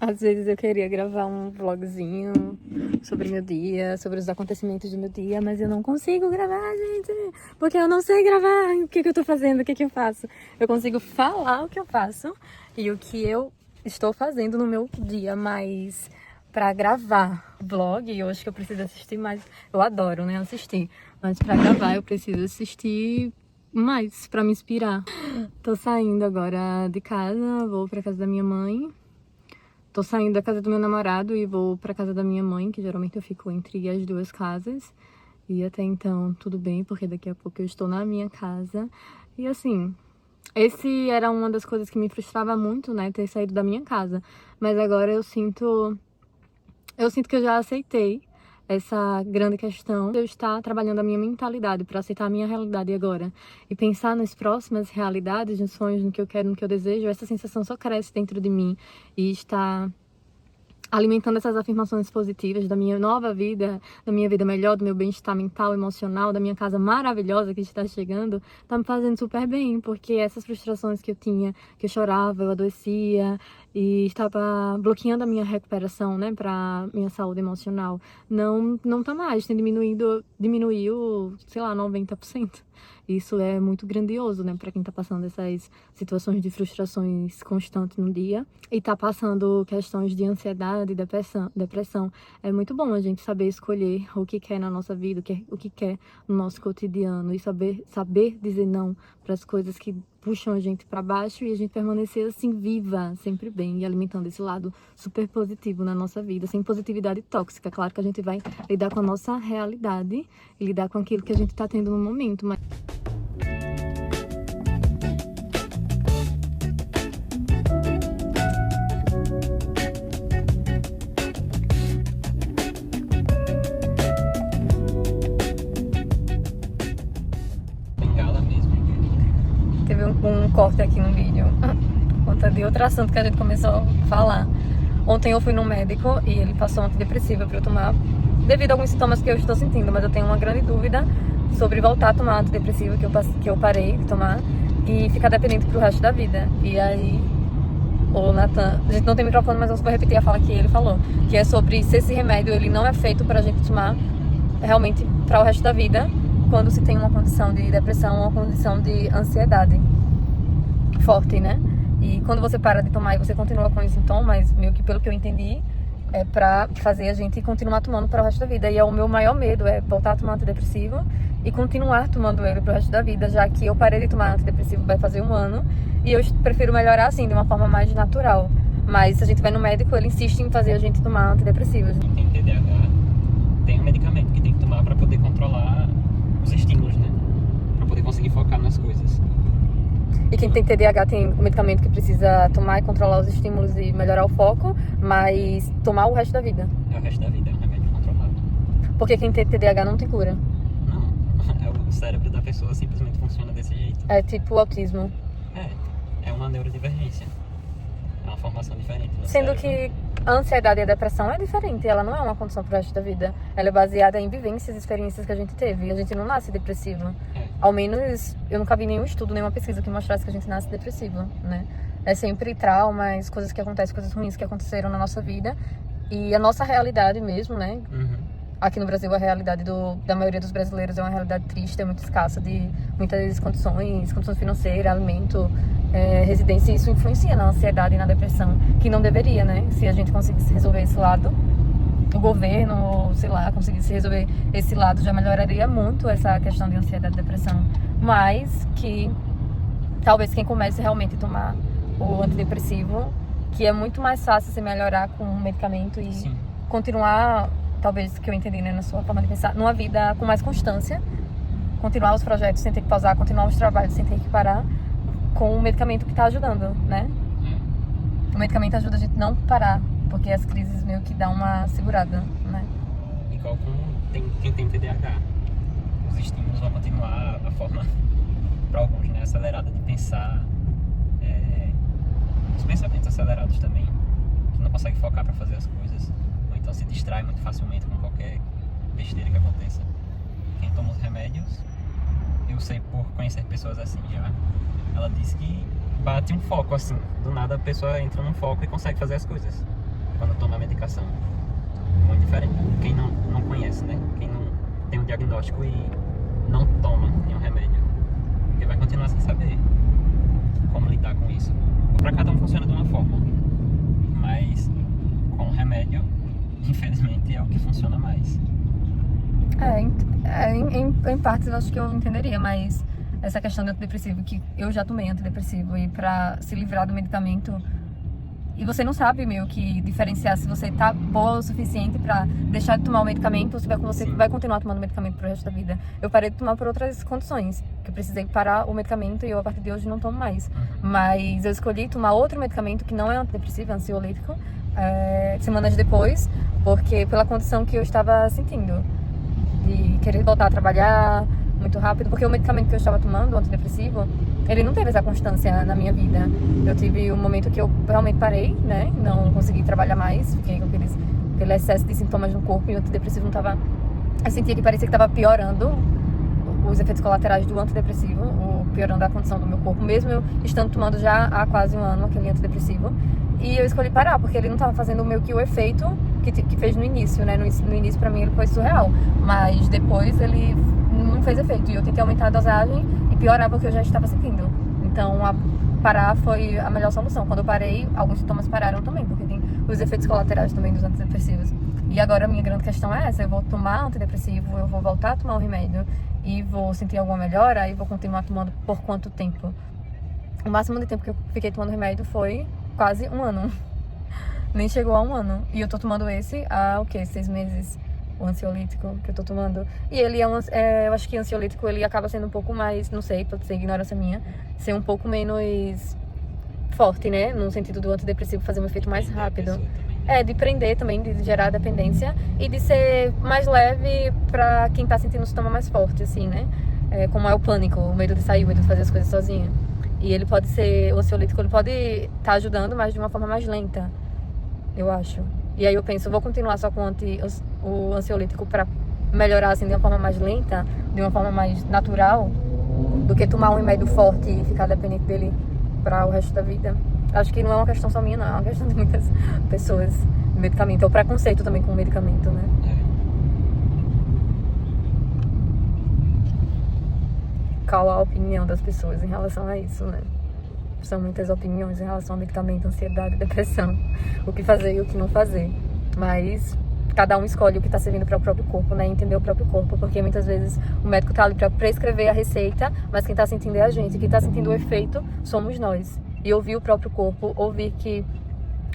Às vezes eu queria gravar um vlogzinho sobre meu dia, sobre os acontecimentos do meu dia, mas eu não consigo gravar, gente, porque eu não sei gravar. O que que eu tô fazendo, o que que eu faço? Eu consigo falar o que eu faço e o que eu estou fazendo no meu dia, mas pra gravar vlog, eu acho que eu preciso assistir mais. Eu adoro, né, assistir, mas pra gravar eu preciso assistir mais pra me inspirar. Tô saindo agora de casa, vou pra casa da minha mãe. Tô saindo da casa do meu namorado e vou pra casa da minha mãe, que geralmente eu fico entre as duas casas. E até então tudo bem, porque daqui a pouco eu estou na minha casa. E assim, esse era uma das coisas que me frustrava muito, né, ter saído da minha casa. Mas agora eu sinto que eu já aceitei essa grande questão de eu estar trabalhando a minha mentalidade para aceitar a minha realidade agora e pensar nas próximas realidades, nos sonhos, no que eu quero, no que eu desejo. Essa sensação só cresce dentro de mim e está alimentando essas afirmações positivas da minha nova vida, da minha vida melhor, do meu bem-estar mental, emocional, da minha casa maravilhosa que está chegando, tá me fazendo super bem, porque essas frustrações que eu tinha, que eu chorava, eu adoecia e estava bloqueando a minha recuperação, né, para minha saúde emocional, não tá mais, tem diminuiu, sei lá, 90%. Isso é muito grandioso, né, para quem tá passando essas situações de frustrações constantes no dia e tá passando questões de ansiedade e depressão. É muito bom a gente saber escolher o que quer na nossa vida, o que quer no nosso cotidiano e saber dizer não para as coisas que puxam a gente para baixo e a gente permanecer assim viva, sempre bem e alimentando esse lado super positivo na nossa vida, sem positividade tóxica. Claro que a gente vai lidar com a nossa realidade e lidar com aquilo que a gente tá tendo no momento, mas teve um corte aqui no vídeo por conta de outro assunto que a gente começou a falar. Ontem eu fui no médico e ele passou um antidepressivo para eu tomar devido a alguns sintomas que eu estou sentindo, mas eu tenho uma grande dúvida sobre voltar a tomar antidepressivo que eu parei de tomar e ficar dependente pro resto da vida. E aí, o Nathan, a gente não tem microfone, mas eu vou repetir a fala que ele falou, que é sobre se esse remédio ele não é feito pra gente tomar realmente para o resto da vida, quando se tem uma condição de depressão ou uma condição de ansiedade forte, né? E quando você para de tomar e você continua com os sintomas, meio que pelo que eu entendi, é pra fazer a gente continuar tomando para o resto da vida. E é o meu maior medo, é voltar a tomar antidepressivo e continuar tomando ele pro resto da vida, já que eu parei de tomar antidepressivo vai fazer 1 ano e eu prefiro melhorar assim, de uma forma mais natural. Mas se a gente vai no médico, ele insiste em fazer a gente tomar antidepressivos. Quem tem TDAH tem um medicamento que tem que tomar para poder controlar os estímulos, né? Para poder conseguir focar nas coisas. E quem tem TDAH tem um medicamento que precisa tomar e controlar os estímulos e melhorar o foco, mas tomar o resto da vida. É o resto da vida, é um remédio controlado. Porque quem tem TDAH não tem cura. Não, o cérebro da pessoa simplesmente funciona desse jeito. É tipo o autismo. É uma neurodivergência. É uma formação diferente do Sendo cérebro. que a ansiedade e a depressão é diferente, ela não é uma condição pro resto da vida. Ela é baseada em vivências e experiências que a gente teve. E a gente não nasce depressivo. Ao menos, eu nunca vi nenhum estudo, nenhuma pesquisa que mostrasse que a gente nasce depressivo, né? É sempre traumas, coisas que acontecem, coisas ruins que aconteceram na nossa vida. E a nossa realidade mesmo, né? Aqui no Brasil, a realidade da maioria dos brasileiros é uma realidade triste, é muito escassa de muitas condições financeiras, alimento, residência. E isso influencia na ansiedade e na depressão, que não deveria, né? Se a gente conseguisse resolver esse lado, o governo, sei lá, conseguisse resolver esse lado, já melhoraria muito essa questão de ansiedade e depressão. Mas que talvez quem comece realmente a tomar o antidepressivo, que é muito mais fácil se melhorar com um medicamento e Sim. continuar, talvez que eu entendi, né, na sua forma de pensar, numa vida com mais constância, continuar os projetos sem ter que pausar, continuar os trabalhos sem ter que parar, com um medicamento que está ajudando, né? O medicamento ajuda a gente não parar, porque as crises meio que dão uma segurada, né? Igual quem tem TDAH. Os estímulos vão continuar a forma, para alguns, né, acelerada de pensar. Os pensamentos acelerados também, que não consegue focar para fazer as coisas. Ou então se distrai muito facilmente com qualquer besteira que aconteça. Quem toma os remédios, eu sei por conhecer pessoas assim já, ela diz que bate um foco assim, do nada a pessoa entra num foco e consegue fazer as coisas. quando toma a medicação. Muito diferente. Quem não conhece, né? Quem não tem um diagnóstico e não toma nenhum remédio, porque vai continuar sem saber como lidar com isso. Para cada um funciona de uma forma, mas com o remédio, infelizmente, é o que funciona mais. Em partes eu acho que eu entenderia, mas essa questão do antidepressivo, que eu já tomei antidepressivo, e pra se livrar do medicamento, e você não sabe meio que diferenciar se você tá boa o suficiente pra deixar de tomar o medicamento ou se você vai continuar tomando medicamento pro resto da vida. Eu parei de tomar por outras condições, que eu precisei parar o medicamento e eu a partir de hoje não tomo mais. Mas eu escolhi tomar outro medicamento que não é antidepressivo, é ansiolítico, semanas depois, porque pela condição que eu estava sentindo, de querer voltar a trabalhar muito rápido, porque o medicamento que eu estava tomando, o antidepressivo, ele não teve essa constância na minha vida. Eu tive um momento que eu realmente parei, né? Não consegui trabalhar mais, fiquei com aquele excesso de sintomas no corpo e o antidepressivo não tava... Eu sentia que parecia que estava piorando os efeitos colaterais do antidepressivo, piorando a condição do meu corpo, mesmo eu estando tomando já há quase um ano aquele antidepressivo. E eu escolhi parar, porque ele não estava fazendo meio que o efeito que fez no início, né? No início, pra mim, ele foi surreal. Mas depois ele não fez efeito. E eu tentei aumentar a dosagem e piorava o que eu já estava sentindo. Então, parar foi a melhor solução. Quando eu parei, alguns sintomas pararam também, porque tem os efeitos colaterais também dos antidepressivos. E agora a minha grande questão é essa: eu vou tomar antidepressivo, eu vou voltar a tomar o remédio e vou sentir alguma melhora e vou continuar tomando por quanto tempo? O máximo de tempo que eu fiquei tomando remédio foi quase um ano. Nem chegou a um ano. E eu tô tomando esse há, 6 meses. O ansiolítico que eu tô tomando. E ele eu acho que o ansiolítico, ele acaba sendo um pouco mais, não sei, pode ser ignorância minha, ser um pouco menos forte, né? No sentido do antidepressivo fazer um efeito mais rápido. De prender também, de gerar dependência. E de ser mais leve pra quem tá sentindo um sintoma mais forte, assim, né? Como é o pânico, o medo de sair, o medo de fazer as coisas sozinha. E ele pode ser, o ansiolítico, ele pode estar ajudando, mas de uma forma mais lenta, eu acho. E aí eu penso, eu vou continuar só com o ansiolítico pra melhorar assim de uma forma mais lenta, de uma forma mais natural, do que tomar um remédio forte e ficar dependente dele para o resto da vida. Acho que não é uma questão só minha, não, é uma questão de muitas pessoas. Medicamento, é o preconceito também com o medicamento, né? Qual a opinião das pessoas em relação a isso, né? São muitas opiniões em relação ao medicamento, ansiedade, depressão, o que fazer e o que não fazer. Mas cada um escolhe o que está servindo para o próprio corpo, né? Entender o próprio corpo, porque muitas vezes o médico está ali para prescrever a receita, mas quem está sentindo é a gente, quem está sentindo o efeito somos nós. E ouvir o próprio corpo, ouvir que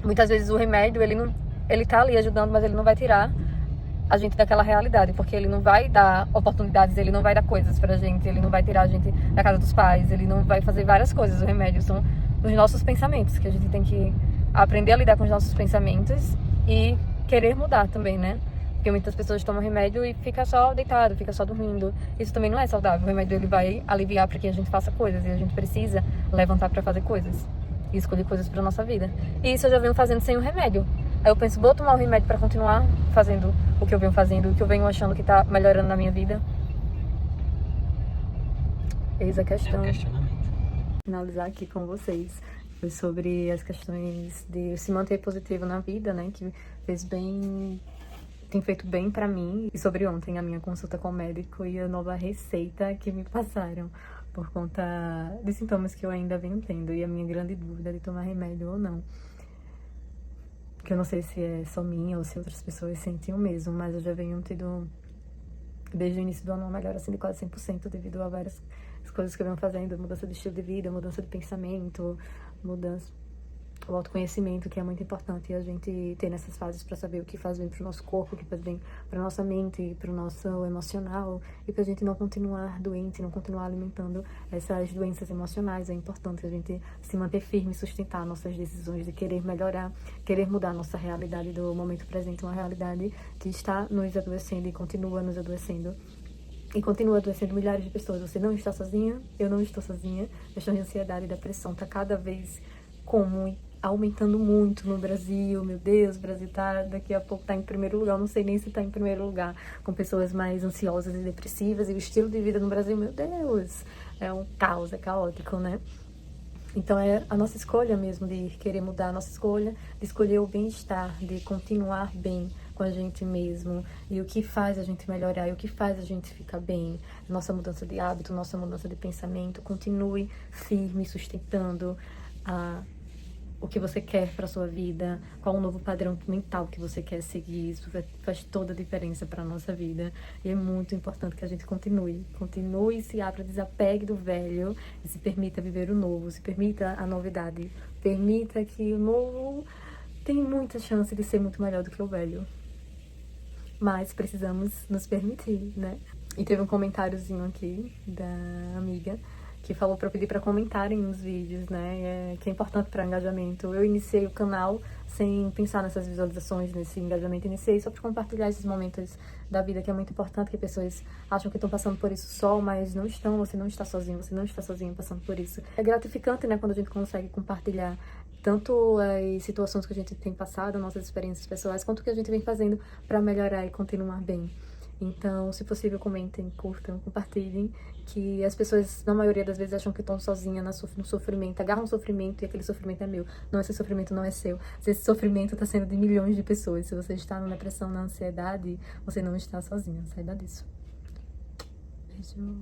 muitas vezes o remédio, ele tá ali ajudando, mas ele não vai tirar a gente daquela realidade, porque ele não vai dar oportunidades, ele não vai dar coisas pra gente, ele não vai tirar a gente da casa dos pais, ele não vai fazer várias coisas. O remédio são os nossos pensamentos, que a gente tem que aprender a lidar com os nossos pensamentos e querer mudar também, né? Porque muitas pessoas tomam remédio e fica só deitado, fica só dormindo. Isso também não é saudável. O remédio, ele vai aliviar para que a gente faça coisas, e a gente precisa levantar para fazer coisas e escolher coisas pra nossa vida. E isso eu já venho fazendo sem o remédio. Aí eu penso, vou tomar o remédio para continuar fazendo o que eu venho fazendo, o que eu venho achando que tá melhorando na minha vida. Eis a questão. Finalizar aqui com vocês foi sobre as questões de se manter positivo na vida, né? Que tem feito bem pra mim. E sobre ontem, a minha consulta com o médico e a nova receita que me passaram por conta de sintomas que eu ainda venho tendo. E a minha grande dúvida de tomar remédio ou não. Que eu não sei se é só minha ou se outras pessoas sentem o mesmo, mas eu já venho tendo, desde o início do ano, uma melhora assim de quase 100% devido a várias coisas que eu venho fazendo, mudança de estilo de vida, mudança de pensamento, o autoconhecimento, que é muito importante a gente ter nessas fases para saber o que faz bem pro nosso corpo, o que faz bem pra nossa mente, pro nosso emocional, e pra gente não continuar doente, não continuar alimentando essas doenças emocionais. É importante a gente se manter firme e sustentar nossas decisões de querer melhorar, querer mudar nossa realidade do momento presente, uma realidade que está nos adoecendo e continua nos adoecendo. E continua adoecendo milhares de pessoas. Você não está sozinha, eu não estou sozinha. A questão de ansiedade e depressão está cada vez comum e aumentando muito no Brasil. Meu Deus, o Brasil daqui a pouco tá em primeiro lugar. Eu não sei nem se tá em primeiro lugar, com pessoas mais ansiosas e depressivas. E o estilo de vida no Brasil, meu Deus, é um caos, é caótico, né? Então é a nossa escolha mesmo de querer mudar, a nossa escolha de escolher o bem-estar, de continuar bem com a gente mesmo, e o que faz a gente melhorar, e o que faz a gente ficar bem, nossa mudança de hábito, nossa mudança de pensamento. Continue firme, sustentando o que você quer para sua vida, qual o novo padrão mental que você quer seguir. Isso faz toda a diferença para a nossa vida. E é muito importante que a gente continue, se abra, desapegue do velho e se permita viver o novo, se permita a novidade. Permita que o novo tem muita chance de ser muito melhor do que o velho. Mas precisamos nos permitir, né? E teve um comentáriozinho aqui da amiga que falou para pedir para comentarem nos vídeos, né? Que é importante para engajamento. Eu iniciei o canal sem pensar nessas visualizações, nesse engajamento. Iniciei só para compartilhar esses momentos da vida que é muito importante, que pessoas acham que estão passando por isso só, mas não estão. Você não está sozinho, você não está sozinho passando por isso. É gratificante, né, quando a gente consegue compartilhar tanto as situações que a gente tem passado, nossas experiências pessoais, quanto o que a gente vem fazendo para melhorar e continuar bem. Então, se possível, comentem, curtam, compartilhem, que as pessoas, na maioria das vezes, acham que estão sozinhas no sofrimento, agarram o sofrimento e aquele sofrimento é meu. Não, esse sofrimento não é seu. Esse sofrimento está sendo de milhões de pessoas. Se você está na depressão, na ansiedade, você não está sozinha. Saiba disso. Beijo.